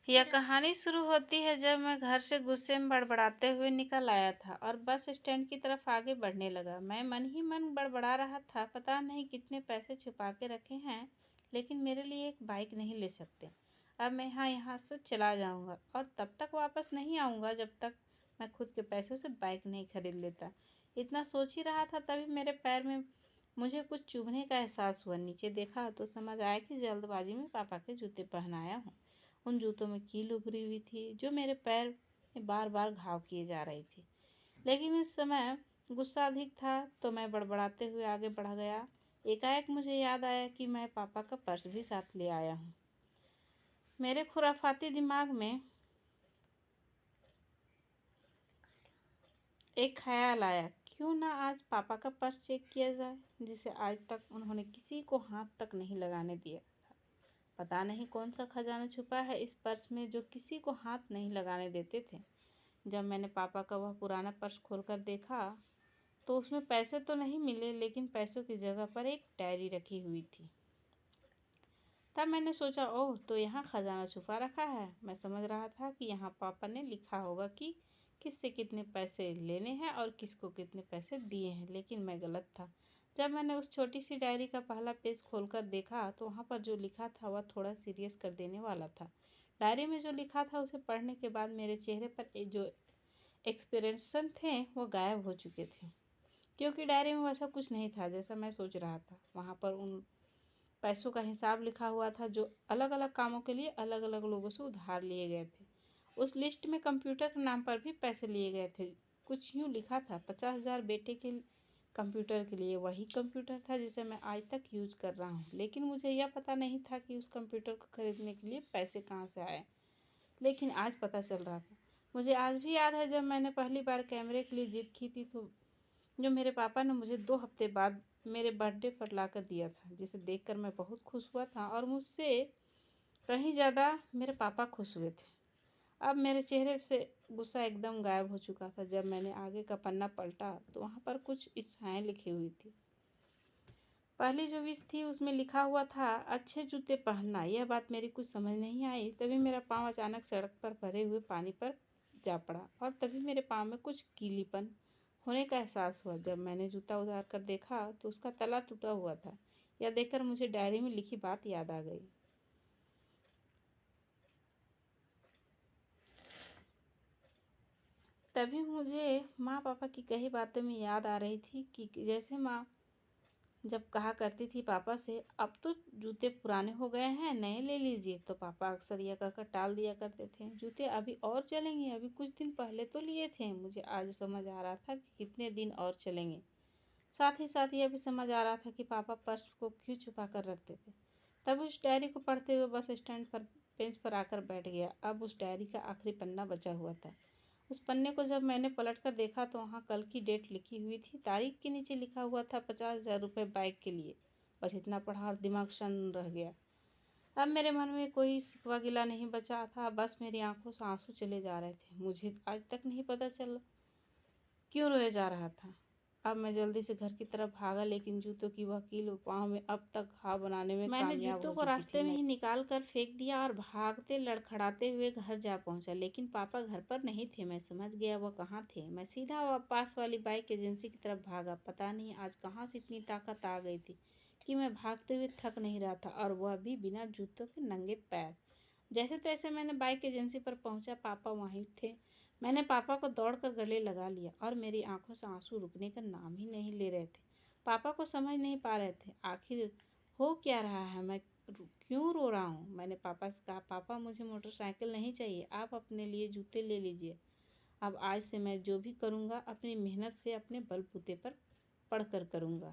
यह कहानी शुरू होती है जब मैं घर से गुस्से में बड़बड़ाते हुए निकल आया था और बस स्टैंड की तरफ आगे बढ़ने लगा। मैं मन ही मन बड़बड़ा रहा था, पता नहीं कितने पैसे छुपा के रखे हैं, लेकिन मेरे लिए एक बाइक नहीं ले सकते। अब मैं यहाँ से चला जाऊँगा और तब तक वापस नहीं आऊँगा जब तक मैं खुद के पैसों से बाइक नहीं खरीद लेता। इतना सोच ही रहा था तभी मेरे पैर में मुझे कुछ चुभने का एहसास हुआ। नीचे देखा तो समझ आया कि जल्दबाजी में पापा के जूते पहनाया हूँ। उन जूतों में कील उभरी हुई थी जो मेरे पैर में बार बार घाव किए जा रही थी। लेकिन उस समय गुस्सा अधिक था तो मैं बड़बड़ाते हुए आगे बढ़ गया। एकाएक मुझे याद आया कि मैं पापा का पर्स भी साथ ले आया हूँ। मेरे खुराफाती दिमाग में एक ख्याल आया, क्यों ना आज पापा का पर्स चेक किया जाए, जिसे आज तक उन्होंने किसी को हाथ तक नहीं लगाने दिया। पता नहीं कौन सा खजाना छुपा है इस पर्स में जो किसी को हाथ नहीं लगाने देते थे। जब मैंने पापा का वह पुराना पर्स खोलकर देखा तो उसमें पैसे तो नहीं मिले, लेकिन पैसों की जगह पर एक डायरी रखी हुई थी। तब मैंने सोचा, ओह, तो यहाँ खजाना छुपा रखा है। मैं समझ रहा था कि यहाँ पापा ने लिखा होगा कि किससे कितने पैसे लेने हैं और किसको कितने पैसे दिए हैं, लेकिन मैं गलत था। जब मैंने उस छोटी सी डायरी का पहला पेज खोलकर देखा तो वहाँ पर जो लिखा था वह थोड़ा सीरियस कर देने वाला था। डायरी में जो लिखा था उसे पढ़ने के बाद मेरे चेहरे पर जो एक्सप्रेशन थे वो गायब हो चुके थे, क्योंकि डायरी में वैसा कुछ नहीं था जैसा मैं सोच रहा था। वहाँ पर उन पैसों का हिसाब लिखा हुआ था जो अलग अलग कामों के लिए अलग अलग लोगों से उधार लिए गए थे। उस लिस्ट में कंप्यूटर के नाम पर भी पैसे लिए गए थे। कुछ यूँ लिखा था, 50,000 बेटे के कंप्यूटर के लिए। वही कंप्यूटर था जिसे मैं आज तक यूज कर रहा हूँ, लेकिन मुझे यह पता नहीं था कि उस कंप्यूटर को खरीदने के लिए पैसे कहाँ से आए। लेकिन आज पता चल रहा था। मुझे आज भी याद है जब मैंने पहली बार कैमरे के लिए जिद की थी तो जो मेरे पापा ने मुझे 2 हफ्ते बाद मेरे बर्थडे पर लाकर दिया था, जिसे देखकर मैं बहुत खुश हुआ था और मुझसे कहीं ज़्यादा मेरे पापा खुश हुए थे। अब मेरे चेहरे से गुस्सा एकदम गायब हो चुका था। जब मैंने आगे का पन्ना पलटा तो वहाँ पर कुछ इच्छाएं लिखी हुई थी। पहली जो विश थी उसमें लिखा हुआ था, अच्छे जूते पहनना। यह बात मेरी कुछ समझ नहीं आई। तभी मेरा पाँव अचानक सड़क पर भरे हुए पानी पर जा पड़ा और तभी मेरे पाँव में कुछ गीलीपन होने का एहसास हुआ। जब मैंने जूता उतार कर देखा तो उसका तला टूटा हुआ था। यह देखकर मुझे डायरी में लिखी बात याद आ गई। तभी मुझे माँ पापा की कही बातों में याद आ रही थी कि जैसे माँ जब कहा करती थी पापा से, अब तो जूते पुराने हो गए हैं, नए ले लीजिए, तो पापा अक्सर यह कहकर टाल दिया करते थे, जूते अभी और चलेंगे, अभी कुछ दिन पहले तो लिए थे। मुझे आज समझ आ रहा था कि कितने दिन और चलेंगे। साथ ही साथ यह भी समझ आ रहा था कि पापा पर्स को क्यों छुपा कर रखते थे। तब उस डायरी को पढ़ते हुए बस स्टैंड पर बेंच पर आकर बैठ गया। अब उस डायरी का आखिरी पन्ना बचा हुआ था। उस पन्ने को जब मैंने पलट कर देखा तो वहाँ कल की डेट लिखी हुई थी। तारीख के नीचे लिखा हुआ था 50,000 रुपये बाइक के लिए। बस इतना पढ़ा और दिमाग शन्न रह गया। अब मेरे मन में कोई शिकवा गिला नहीं बचा था, बस मेरी आंखों से आंसू चले जा रहे थे। मुझे आज तक नहीं पता चला क्यों रोया जा रहा था। अब मैं जल्दी से घर की तरफ भागा, लेकिन जूतों की वह कील पाँव में अब तक घाव बनाने में मैंने जूतों को रास्ते में ही निकाल कर फेंक दिया और भागते लड़खड़ाते हुए घर जा पहुंचा। लेकिन पापा घर पर नहीं थे। मैं समझ गया वह कहाँ थे। मैं सीधा पास वाली बाइक एजेंसी की तरफ भागा। पता नहीं आज कहाँ से इतनी ताकत आ गई थी कि मैं भागते हुए थक नहीं रहा था, और वह भी बिना जूतों के नंगे पैर। जैसे तैसे मैंने बाइक एजेंसी पर पहुंचा। पापा वहीं थे। मैंने पापा को दौड़कर गले लगा लिया और मेरी आंखों से आंसू रुकने का नाम ही नहीं ले रहे थे। पापा को समझ नहीं पा रहे थे आखिर हो क्या रहा है, मैं क्यों रो रहा हूँ। मैंने पापा से कहा, पापा मुझे मोटरसाइकिल नहीं चाहिए, आप अपने लिए जूते ले लीजिए। अब आज से मैं जो भी करूँगा अपनी मेहनत से अपने बलबूते पर पढ़ कर करूँगा।